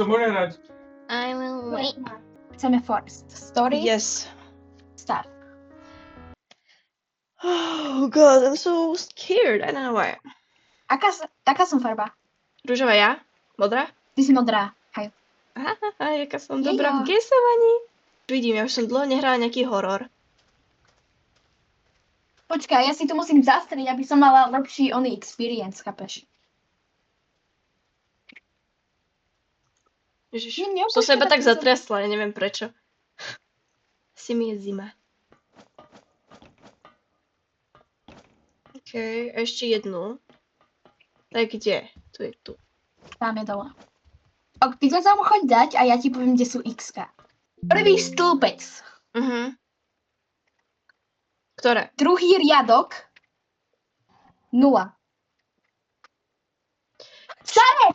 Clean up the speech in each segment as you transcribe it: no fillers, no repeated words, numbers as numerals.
Co bude hrať? I will wait. Chceme Forest. Story? Yes. Start. Oh god, I'm so scared. I don't know why. Aká som farba? Rúžová ja? Modrá? Ty si modrá. Hej. Aha, jaká som Jejo. dobrá v gesovaní. Vidím, ja už som dlho nehrala nejaký horor. Počkaj, ja si tu musím zastrieť, aby som mala lepší oný experience, chápeš? Ježiš, Nie, som sa iba tak neopúšťaj zatriasla, ja neviem prečo. Si mi je zima. OK, ešte jednu. Tak kde? Tu je tu. Tam je dole. Ok, ty sa tam choď dať a ja ti poviem, kde sú x-ka. Prvý stĺpec. Ktoré? Druhý riadok. 0. Stare!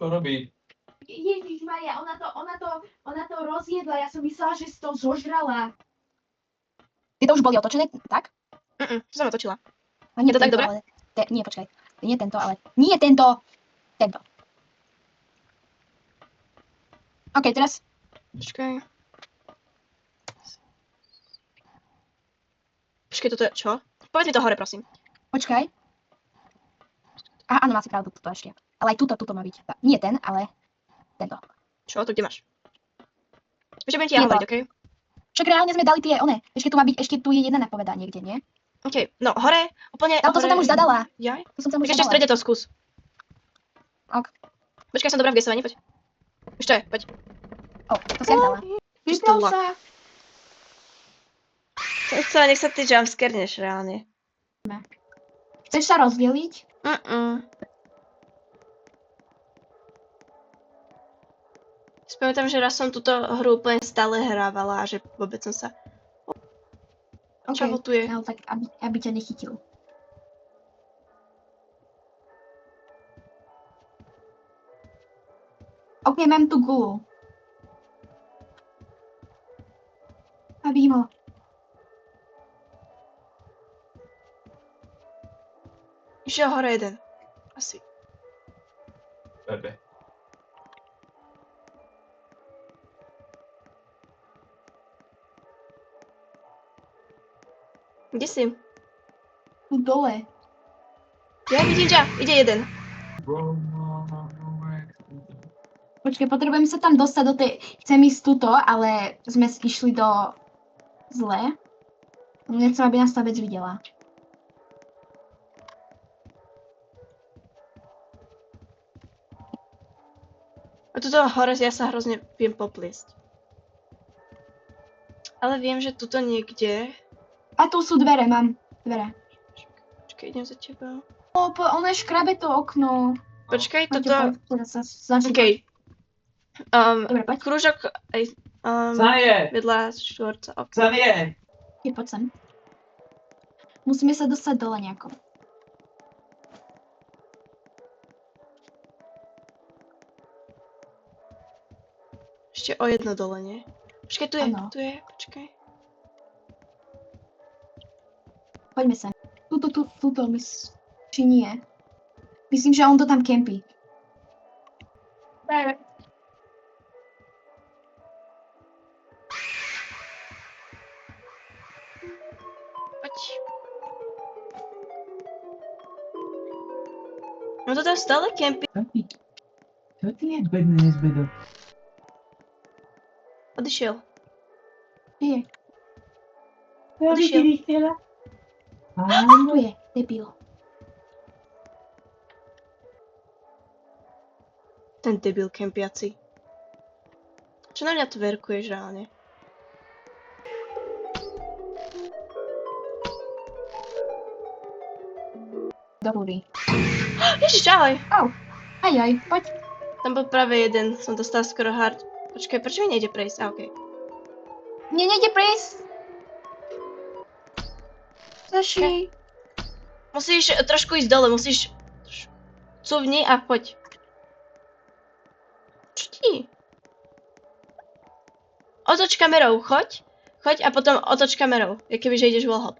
To robí. Ježišmaria, ona to rozjedla, ja som myslela, že si to zožrala. Tieto už boli otočené, tak? To som otočila. A nie Je to tak tento, dobré? ale... Nie, počkaj. Nie tento, ale... Nie tento! Tento. OK, teraz... Počkaj. Počkaj, toto je čo? Povedz mi to hore, prosím. Počkaj. Aha, áno, má si pravdu, toto ešte. Ale aj tuto má byť. Nie ten, ale... Tento. Čo? To kde máš? Ešte budem ti ja Je to. hovoriť, OK? Však reálne sme dali tie, ešte tu má byť, ešte tu je jedna napoveda niekde, nie? OK, no hore, úplne Ale to som tam už zadala. Jaj? To som tam už Tak ešte v zadala. strede to skús. Ok. Počkaj, som dobrá v gesovaní, poď. Ešte, poď. O, to som dala. Čisto Vypol luck. sa. Som chcela, nech sa ty jumpscarneš reálne. Chceš sa rozdeliť? Spamätám, že raz som túto hru úplne stále hrávala a že vôbec som sa... Čo ho tu je? No, tak aby ťa nechytil. OK, mám tu gulu. Aby ho. Išiel hore jeden. Asi. Bebe. Kde si? Tu dole. Ja vidím ťa, ide jeden. Počkaj, potrebujem sa tam dostať do tej... Chcem ísť tuto, ale sme išli do... Zle. Nechcem, aby nás tá vec videla. A tuto hore ja sa hrozne viem popliesť. Ale viem, že tuto niekde... A tu sú dvere, mám dvere. Počkaj, idem za tebou. Ono je škrabe to okno. Počkaj, Poďte, toto... začne. OK. Dobre, poď. Krúžok aj Zanie! vedľa štvorca. OK. Zanie! Poď sem. Musíme sa dostať dole nejako. Ešte o jedno dole, nie? Počkaj, tu je, Áno. tu je, počkaj. Poďme sem. Tuto, či nie. Myslím, že on to tam kempí. Poď. No to tam stále kempí. Co ty nezbedný, nezbedo? Odišiel. Je. Odišiel. Tu je, debil. Ten debil kempiaci. Čo na mňa tverkuješ reálne? Do húry. Ježiš, ahoj! Aj, poď. Tam bol práve jeden, som dostal skoro hard. Počkaj, prečo mi nejde prejsť? Okej. Mne nejde prejsť. Zaši. Musíš trošku ísť dole, musíš... Cuvni a poď. Čo ti? Otoč kamerou, choď. Choď a potom otoč kamerou, keby že ideš wallhop.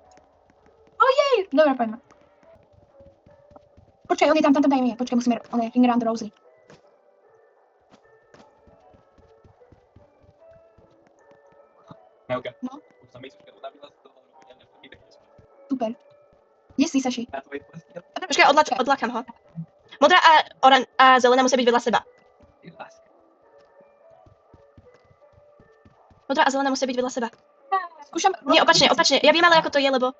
Dobre, poďme. Počkaj, on je tam je. Počkaj, musíme... On je Ring Around the Rosie. Helka. No. Už sa mi troška unavila z toho robenia na chvíli. Super. Kde si, Saši? Na tvojej postiel. Počkaj, odlákam ho. Modrá a zelená musia byť vedľa seba. Ty láska. Modrá a zelená musia byť vedľa seba. Skúšam... Nie, opačne. Ja viem ale, ako to je, lebo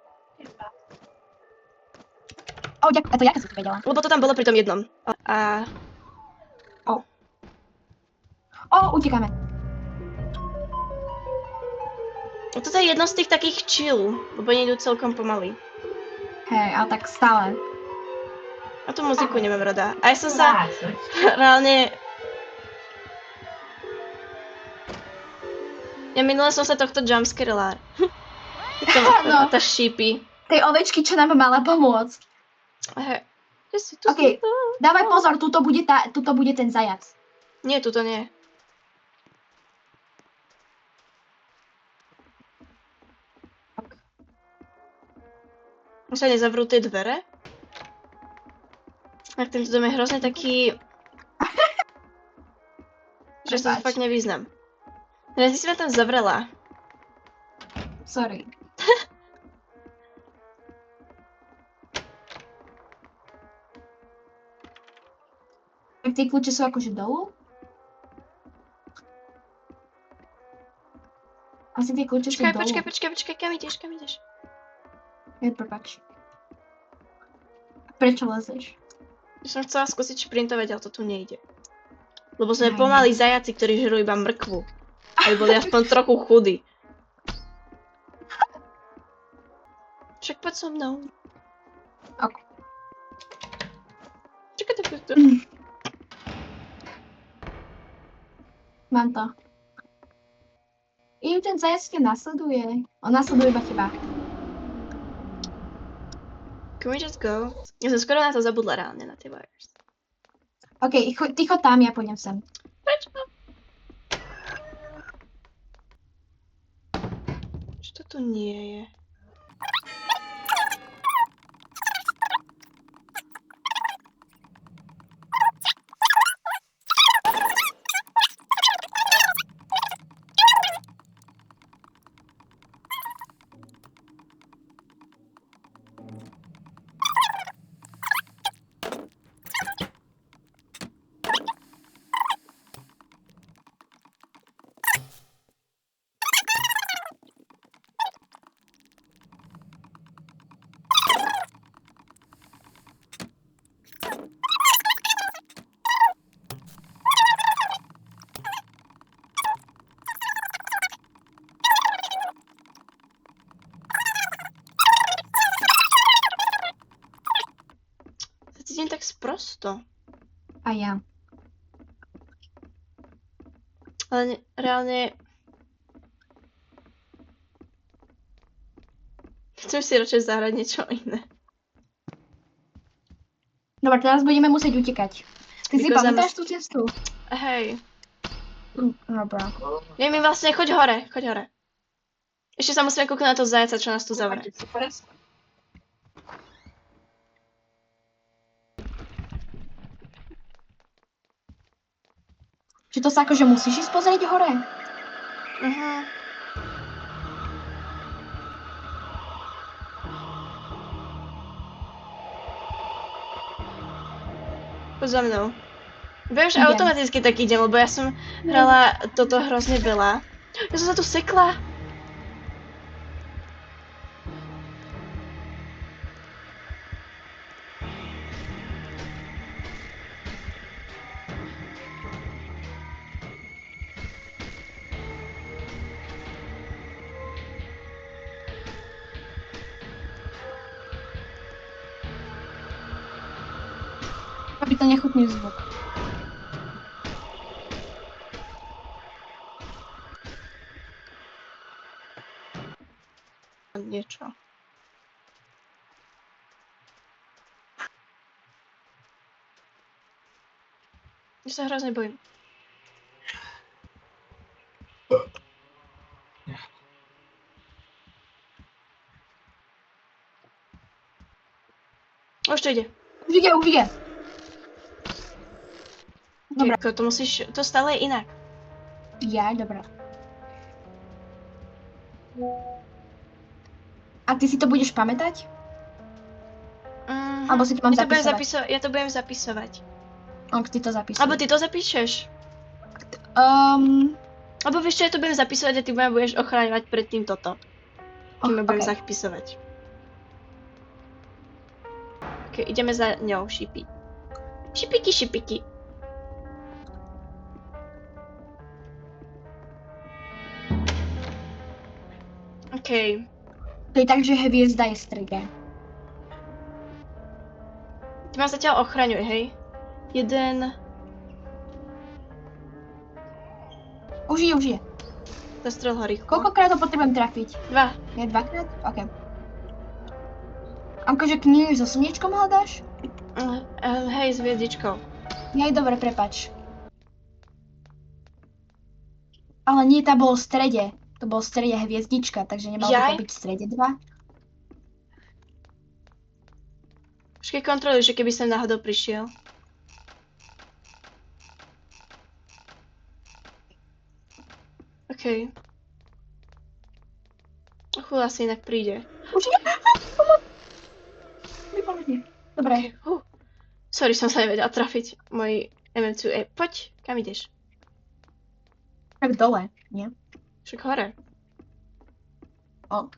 ďakujem. A to jaká si to vedela? to tam bolo pri tom jednom. A Utekáme. toto je jedno z tých takých chill, lebo idú celkom pomaly. Hej, ale tak stále. A tú muziku nemám rada. A ja som sa reálne... Ja minule som sa tohto jumpscarela. No. Tá šípy. Tej ovečky, čo nám mala pomôcť. Hej. Že si tu Okej. Dávaj pozor, tuto bude ten zajac. Nie, tuto nie. Už sa nezavrú tie dvere? Tak tento dom je hrozne taký... že sa to Prepáč. fakt nevyznam. Teraz si ma tam zavrela. Sorry. Tak tie kľúče sú akože dolu? Asi tie kľúče sú dolu. Počkaj, kam ideš? Prepáč. Prečo lezeš? Ja som chcela skúsiť šprintovať, ale to tu nejde. Lebo sme Aj. pomalí zajaci, ktorí žerú iba mrkvu. Aby boli aspoň trochu chudí. Však poď so mnou. Ok. Čakaj, to. Mám to. Ten zajac ťa nasleduje. On nasleduje iba teba. Can we just go? Ja som skoro na to zabudla reálne, na tie wires. OK, ty chod tam, ja pôjdem sem. Prečo? Čo to tu nie je? Cítim tak sprosto. A ja. Ale reálne... Chcem si radšej zahrať niečo iné. Dobre, teraz budeme musieť utekať. Ty si Because pamätáš tú cestu? Hej. Dobre. Ja mi vlastne, choď hore. Ešte sa musíme kúknúť na to zajaca, čo nás tu zavrie. Či to sa akože musíš ísť pozrieť hore? Poď za mnou. Vieš, Idem. automaticky tak idem, lebo ja som hrala toto hrozne veľa. Ja som sa tu sekla. Aby to nechutný zvuk. Niečo. Ja sa hrozne bojím. Už to ide. Už ide. Dobre. To musíš, to stále je inak. Ja, dobre. A ty si to budeš pamätať? Alebo si to mám ja to budem zapisovať? ja to budem zapisovať. Ok, ty to zapisuj. Alebo ty to zapíšeš. Alebo vieš čo, ja to budem zapisovať a ty ma budeš ochraňovať pred tým toto. Kým ma budem ok. zapisovať. Ok, ideme za ňou, šipy. Šipiky, šipiky. OK. To je tak, že hviezda je v strede. Ty ma zatiaľ ochraňuj, hej? Jeden... Už je. Zastrel ho rýchlo. Koľkokrát to potrebujem trafiť? 2. Je dvakrát? OK. Akože knihy so slniečkom hľadáš? Hej, s hviezdičkou. Nie, dobre, prepač. Ale nie, tá bol v strede. To bol v strede hviezdička, takže nemalo by Jaj? to byť v strede 2. Počkej, kontroluj, že keby sem náhodou prišiel. OK. Chula si inak príde. Už je? Vypadne. Dobre. Sorry, som sa nevedela trafiť. Môj MM2A. Poď, kam ideš? Tak dole, nie? Však hore. OK.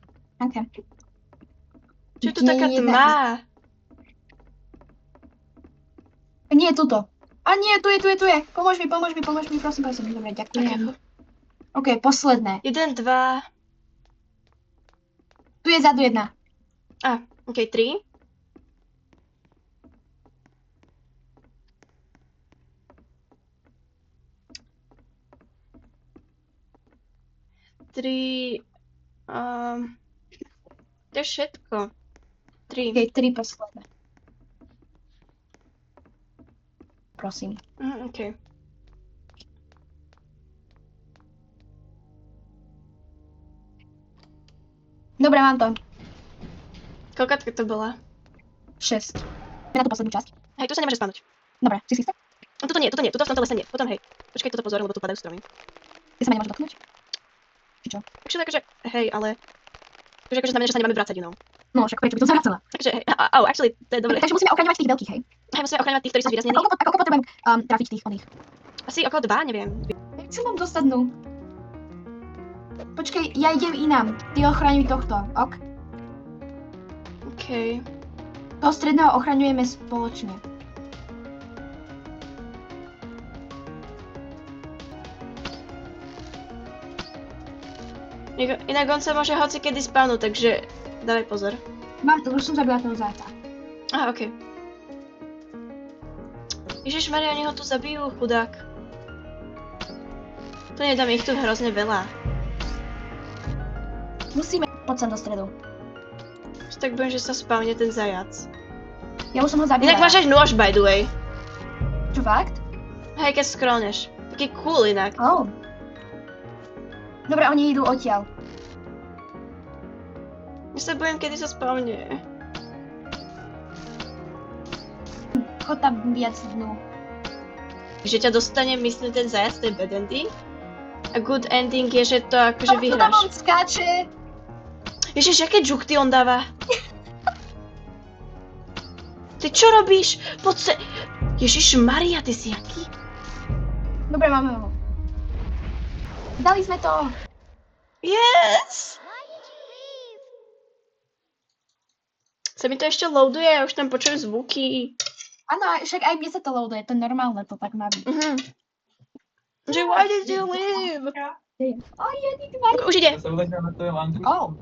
Čo je tu taká tma? Nie, tuto. A nie, tu je. Pomôž mi, prosím. Dobre, ďakujem. OK, posledné. 1, 2... Tu je zadu 1. OK, 3. To je všetko. 3. OK, 3 posledné. Prosím. OK. Dobre, mám to. Koľkátka to bola? 6. Je na tú poslednú časť. Hej, tu sa nemôže spadnúť. Dobre, si istá? Toto nie, tuto v tomto lese nie. Potom hej. Počkaj, toto pozor, lebo tu padajú stromy. Ty sa ma nemôžeš dotknúť? Takže akože, hej, ale... Takže akože znamená, že sa nemáme vrácať inou. No, však prečo by som zavracala? Takže, hej, actually, to je dobre. Takže musíme ochraňovať tých veľkých, hej? Hej, musíme ochraňovať tých, ktorí sú zvýraznení. A koľko potrebujem trafiť tých oných? Asi okolo 2, neviem. Jak sa mám dostať dnu? Počkej, ja idem inám. Ty ochraňuj tohto, ok? OK. Toho stredného ochraňujeme spoločne. Inak on sa môže hoci kedy spawnúť, takže dávaj pozor. Už som zabila toho zájca. OK. Ježišmaria, oni ho tu zabijú, chudák. To nedám, ich tu hrozne veľa. Musíme poď sem do stredu. Tak budem, že sa spawne ten zajac. Ja už som ho zabila. Inak máš aj nôž, by the way. Čo, fakt? Hej, keď scrollneš. Taký cool inak. Oh. Dobre, oni idú odtiaľ. Ja sa bojím, kedy sa spawne. Chod tam viac dnu. Že ťa dostane, myslím, ten zajac, to je bad ending. A good ending je, že to akože Tam on vyhráš. skáče. Ježiš, aké džuchty on dáva. Ty čo robíš? Poď sa... Ježiš Maria, ty si aký? Dobre, máme ho. Dali sme to. Yes! Sa mi to ešte loaduje, ja už tam počujem zvuky. Áno, však aj mne sa to loaduje, to je normálne, to tak má byť. Že why did you leave? Oh, ja nikto Už ide. Ja sa uležal na tvojom Andru. Oh.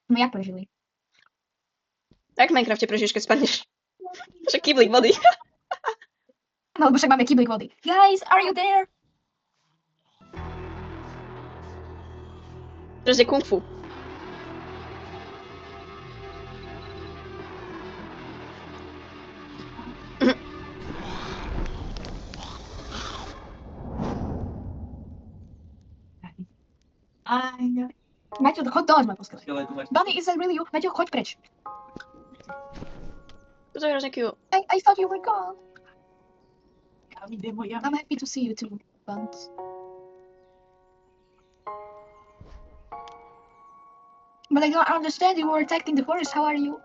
No jak prežili? Tak v Minecrafte prežiješ, keď spadneš. Však kýblik vody. No, lebo však máme kýblik vody. Guys, are you there? Teraz je kung fu. Maťo, choď dole z mojej postele. Skeletu máš. Bunny, is that really you? Maťo, choď preč. To je hrozne cute. I thought you were gone. Kam ide moja? I'm happy to see you too, Buns. But I don't understand. You were attacked in the forest. How are you?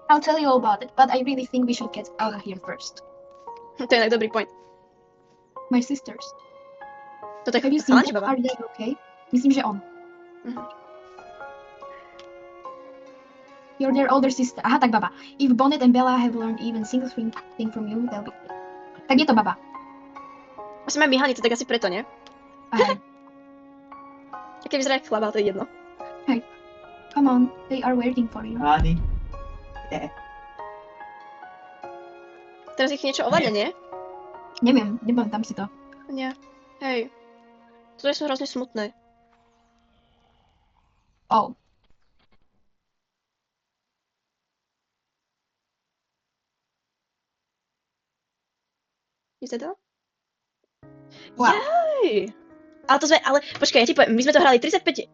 I'll tell you all about it, but I really think we should get out of here first. To je tak dobrý point. My sisters. Toto je Have you seen chalani, či them? baba? Are they okay? Myslím, že on. Mhm. You're their older sister. Aha, tak baba. If Bonnet and Bella have learned even single thing from you, they'll be... Tak je to baba. Asi máme myhanice, tak asi preto, nie? Aha. Aké vyzerá jak chlap, ale to je jedno. Come on, they are waiting for you. Honey. Teraz ich niečo ovláda, nie? Neviem, nepamätám si to. Nie. Hej. Toto sú hrozne smutné. Oh. Is that all? Wow. Jej! Ale to sme, ale počkaj, ja ti poviem, my sme to hrali 35